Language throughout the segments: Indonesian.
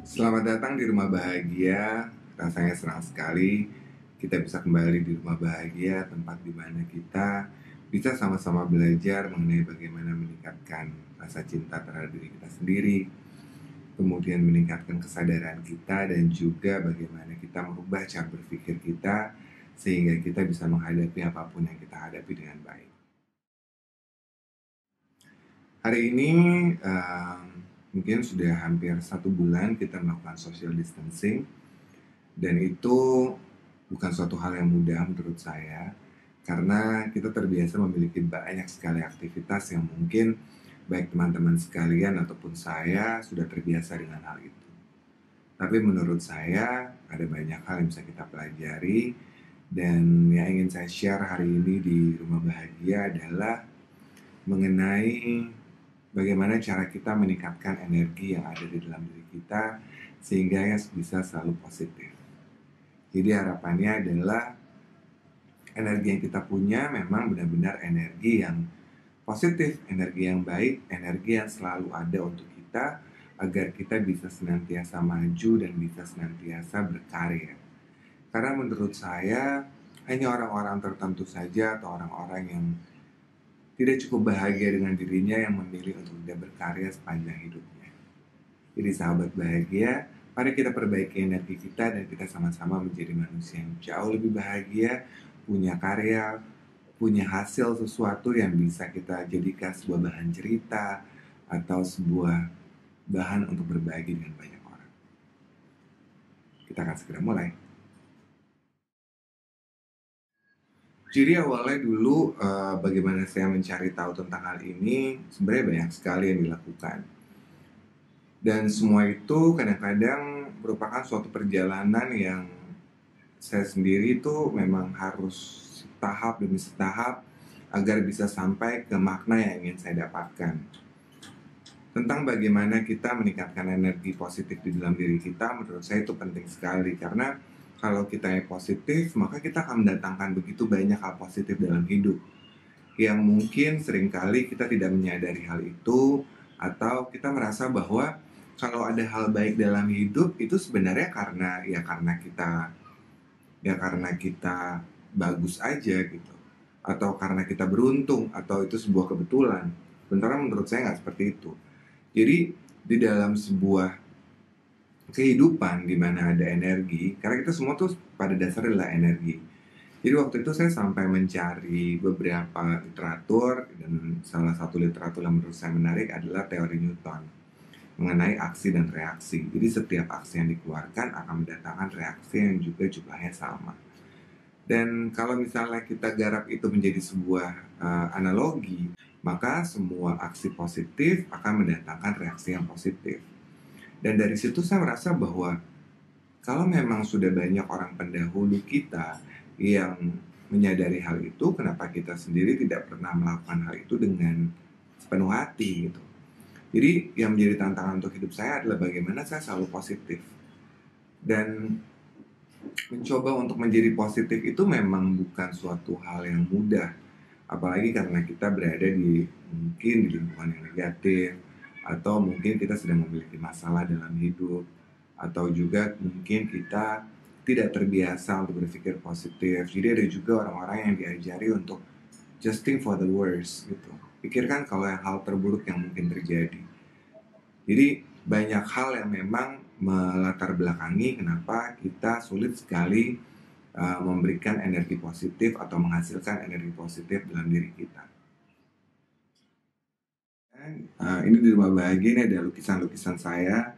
Selamat datang di Rumah Bahagia. Rasanya senang sekali kita bisa kembali di Rumah Bahagia, tempat di mana kita bisa sama-sama belajar mengenai bagaimana meningkatkan rasa cinta terhadap diri kita sendiri, kemudian meningkatkan kesadaran kita, dan juga bagaimana kita merubah cara berpikir kita sehingga kita bisa menghadapi apapun yang kita hadapi dengan baik. Hari ini mungkin sudah hampir 1 bulan kita melakukan social distancing. Dan itu bukan suatu hal yang mudah menurut saya, karena kita terbiasa memiliki banyak sekali aktivitas yang mungkin baik teman-teman sekalian ataupun saya sudah terbiasa dengan hal itu. Tapi menurut saya ada banyak hal yang bisa kita pelajari, dan yang ingin saya share hari ini di Rumah Bahagia adalah mengenai bagaimana cara kita meningkatkan energi yang ada di dalam diri kita sehingga bisa selalu positif. Jadi harapannya adalah energi yang kita punya memang benar-benar energi yang positif, energi yang baik, energi yang selalu ada untuk kita agar kita bisa senantiasa maju dan bisa senantiasa berkarya. Karena menurut saya hanya orang-orang tertentu saja atau orang-orang yang tidak cukup bahagia dengan dirinya yang memilih untuk tidak berkarya sepanjang hidupnya. Jadi sahabat bahagia, mari kita perbaiki energi kita dan kita sama-sama menjadi manusia yang jauh lebih bahagia, punya karya, punya hasil sesuatu yang bisa kita jadikan sebuah bahan cerita atau sebuah bahan untuk berbagi dengan banyak orang. Kita akan segera mulai. Jadi awalnya dulu bagaimana saya mencari tahu tentang hal ini, sebenarnya banyak sekali yang dilakukan. Dan semua itu kadang-kadang merupakan suatu perjalanan yang saya sendiri itu memang harus tahap demi tahap agar bisa sampai ke makna yang ingin saya dapatkan. Tentang bagaimana kita meningkatkan energi positif di dalam diri kita, menurut saya itu penting sekali. Karena kalau kita yang positif, maka kita akan mendatangkan begitu banyak hal positif dalam hidup yang mungkin seringkali kita tidak menyadari hal itu, atau kita merasa bahwa kalau ada hal baik dalam hidup itu sebenarnya karena kita bagus aja gitu, atau karena kita beruntung, atau itu sebuah kebetulan. Sementara menurut saya nggak seperti itu. Jadi di dalam sebuah kehidupan di mana ada energi, karena kita semua tuh pada dasarnya adalah energi. Jadi waktu itu saya sampai mencari beberapa literatur, dan salah satu literatur yang menurut saya menarik adalah teori Newton mengenai aksi dan reaksi. Jadi setiap aksi yang dikeluarkan akan mendatangkan reaksi yang juga jumlahnya sama. Dan kalau misalnya kita garap itu menjadi sebuah analogi, maka semua aksi positif akan mendatangkan reaksi yang positif. Dan dari situ saya merasa bahwa kalau memang sudah banyak orang pendahulu kita yang menyadari hal itu, kenapa kita sendiri tidak pernah melakukan hal itu dengan sepenuh hati gitu. Jadi yang menjadi tantangan untuk hidup saya adalah bagaimana saya selalu positif. Dan mencoba untuk menjadi positif itu memang bukan suatu hal yang mudah. Apalagi karena kita berada mungkin di lingkungan yang negatif, atau mungkin kita sedang memiliki masalah dalam hidup, atau juga mungkin kita tidak terbiasa untuk berpikir positif. Jadi ada juga orang-orang yang diajari untuk just think for the worst gitu. Pikirkan kalau hal terburuk yang mungkin terjadi. Jadi banyak hal yang memang melatar belakangi kenapa kita sulit sekali memberikan energi positif atau menghasilkan energi positif dalam diri kita. Ini di Rumah Bahagia ini ada lukisan-lukisan saya.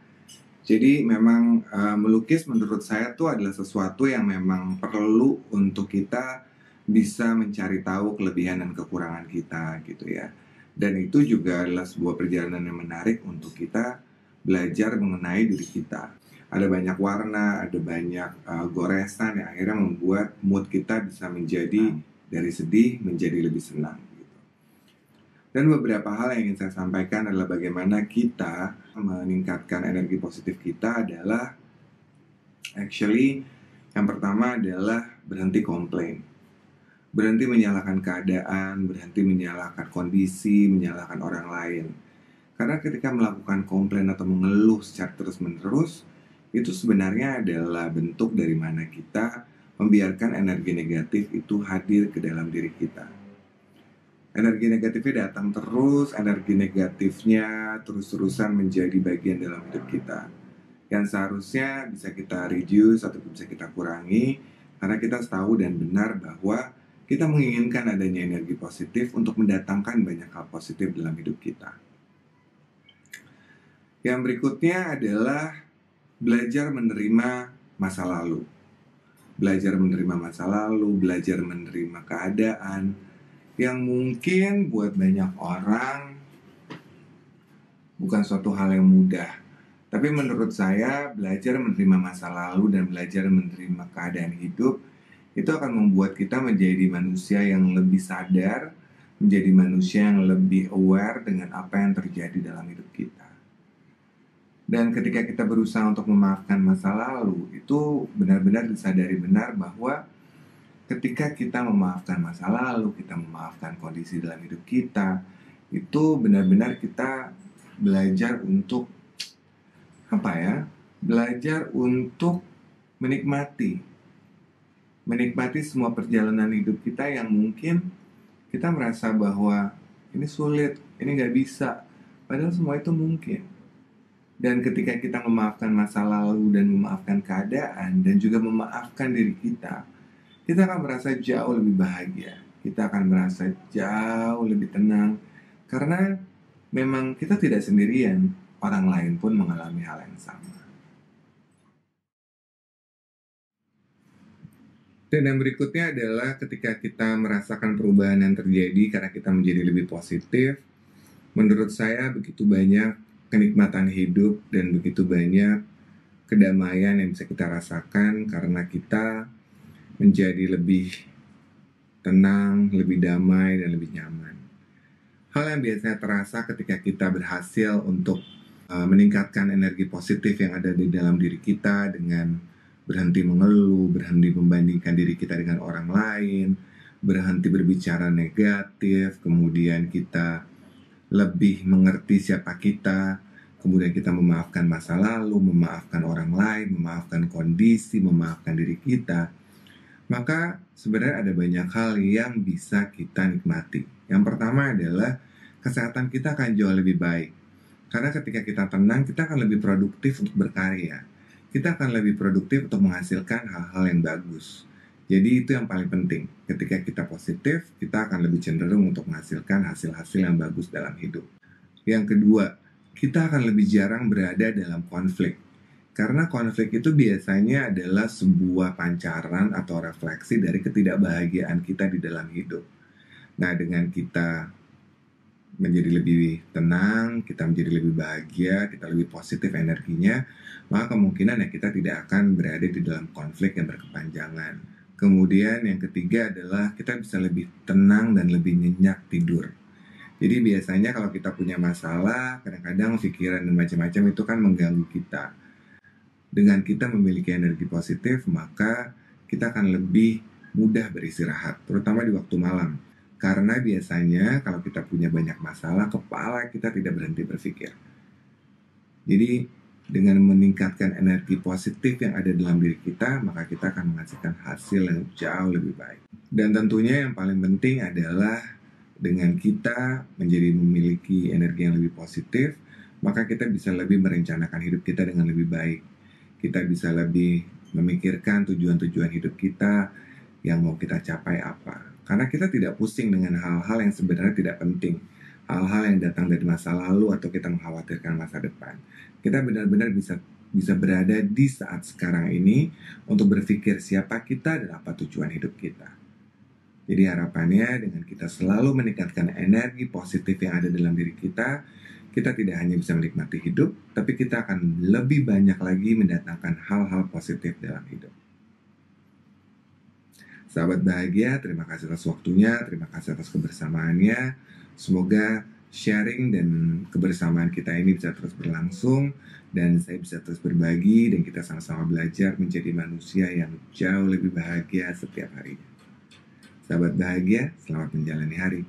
Jadi memang melukis menurut saya tuh adalah sesuatu yang memang perlu untuk kita bisa mencari tahu kelebihan dan kekurangan kita gitu ya. Dan itu juga adalah sebuah perjalanan yang menarik untuk kita belajar mengenai diri kita. Ada banyak warna, ada banyak goresan yang akhirnya membuat mood kita bisa menjadi dari sedih menjadi lebih senang. Dan beberapa hal yang ingin saya sampaikan adalah bagaimana kita meningkatkan energi positif kita adalah actually yang pertama adalah berhenti komplain. Berhenti menyalahkan keadaan, berhenti menyalahkan kondisi, menyalahkan orang lain. Karena ketika melakukan komplain atau mengeluh secara terus-menerus, itu sebenarnya adalah bentuk dari mana kita membiarkan energi negatif itu hadir ke dalam diri kita. Energi negatifnya datang terus, energi negatifnya terus-terusan menjadi bagian dalam hidup kita. Yang seharusnya bisa kita reduce atau bisa kita kurangi, karena kita tahu dan benar bahwa kita menginginkan adanya energi positif untuk mendatangkan banyak hal positif dalam hidup kita. Yang berikutnya adalah belajar menerima masa lalu. Belajar menerima masa lalu, belajar menerima keadaan yang mungkin buat banyak orang bukan suatu hal yang mudah. Tapi menurut saya, belajar menerima masa lalu dan belajar menerima keadaan hidup itu akan membuat kita menjadi manusia yang lebih sadar, menjadi manusia yang lebih aware dengan apa yang terjadi dalam hidup kita. Dan ketika kita berusaha untuk memaafkan masa lalu, itu benar-benar disadari benar bahwa ketika kita memaafkan masa lalu, kita memaafkan kondisi dalam hidup kita, itu benar-benar kita belajar untuk belajar untuk menikmati semua perjalanan hidup kita yang mungkin kita merasa bahwa ini sulit, ini nggak bisa, padahal semua itu mungkin. Dan ketika kita memaafkan masa lalu dan memaafkan keadaan dan juga memaafkan diri kita akan merasa jauh lebih bahagia. Kita akan merasa jauh lebih tenang. Karena memang kita tidak sendirian. Orang lain pun mengalami hal yang sama. Dan yang berikutnya adalah ketika kita merasakan perubahan yang terjadi karena kita menjadi lebih positif. Menurut saya begitu banyak kenikmatan hidup dan begitu banyak kedamaian yang bisa kita rasakan karena kita menjadi lebih tenang, lebih damai, dan lebih nyaman. Hal yang biasanya terasa ketika kita berhasil untuk meningkatkan energi positif yang ada di dalam diri kita dengan berhenti mengeluh, berhenti membandingkan diri kita dengan orang lain, berhenti berbicara negatif, kemudian kita lebih mengerti siapa kita, kemudian kita memaafkan masa lalu, memaafkan orang lain, memaafkan kondisi, memaafkan diri kita. Maka sebenarnya ada banyak hal yang bisa kita nikmati. Yang pertama adalah kesehatan kita akan jauh lebih baik. Karena ketika kita tenang, kita akan lebih produktif untuk berkarya. Kita akan lebih produktif untuk menghasilkan hal-hal yang bagus. Jadi itu yang paling penting. Ketika kita positif, kita akan lebih cenderung untuk menghasilkan hasil-hasil yang bagus dalam hidup. Yang kedua, kita akan lebih jarang berada dalam konflik. Karena konflik itu biasanya adalah sebuah pancaran atau refleksi dari ketidakbahagiaan kita di dalam hidup. Nah, dengan kita menjadi lebih tenang, kita menjadi lebih bahagia, kita lebih positif energinya, maka kemungkinan kita tidak akan berada di dalam konflik yang berkepanjangan. Kemudian yang ketiga adalah kita bisa lebih tenang dan lebih nyenyak tidur. Jadi biasanya kalau kita punya masalah, kadang-kadang pikiran dan macam-macam itu kan mengganggu kita. Dengan kita memiliki energi positif, maka kita akan lebih mudah beristirahat, terutama di waktu malam. Karena biasanya kalau kita punya banyak masalah, kepala kita tidak berhenti berpikir. Jadi dengan meningkatkan energi positif yang ada dalam diri kita, maka kita akan menghasilkan hasil yang jauh lebih baik. Dan tentunya yang paling penting adalah dengan kita menjadi memiliki energi yang lebih positif, maka kita bisa lebih merencanakan hidup kita dengan lebih baik. Kita bisa lebih memikirkan tujuan-tujuan hidup kita yang mau kita capai apa. Karena kita tidak pusing dengan hal-hal yang sebenarnya tidak penting. Hal-hal yang datang dari masa lalu atau kita mengkhawatirkan masa depan. Kita benar-benar bisa berada di saat sekarang ini untuk berpikir siapa kita dan apa tujuan hidup kita. Jadi harapannya dengan kita selalu meningkatkan energi positif yang ada dalam diri kita tidak hanya bisa menikmati hidup, tapi kita akan lebih banyak lagi mendatangkan hal-hal positif dalam hidup. Sahabat bahagia, terima kasih atas waktunya, terima kasih atas kebersamaannya. Semoga sharing dan kebersamaan kita ini bisa terus berlangsung, dan saya bisa terus berbagi, dan kita sama-sama belajar menjadi manusia yang jauh lebih bahagia setiap harinya. Sahabat bahagia, selamat menjalani hari.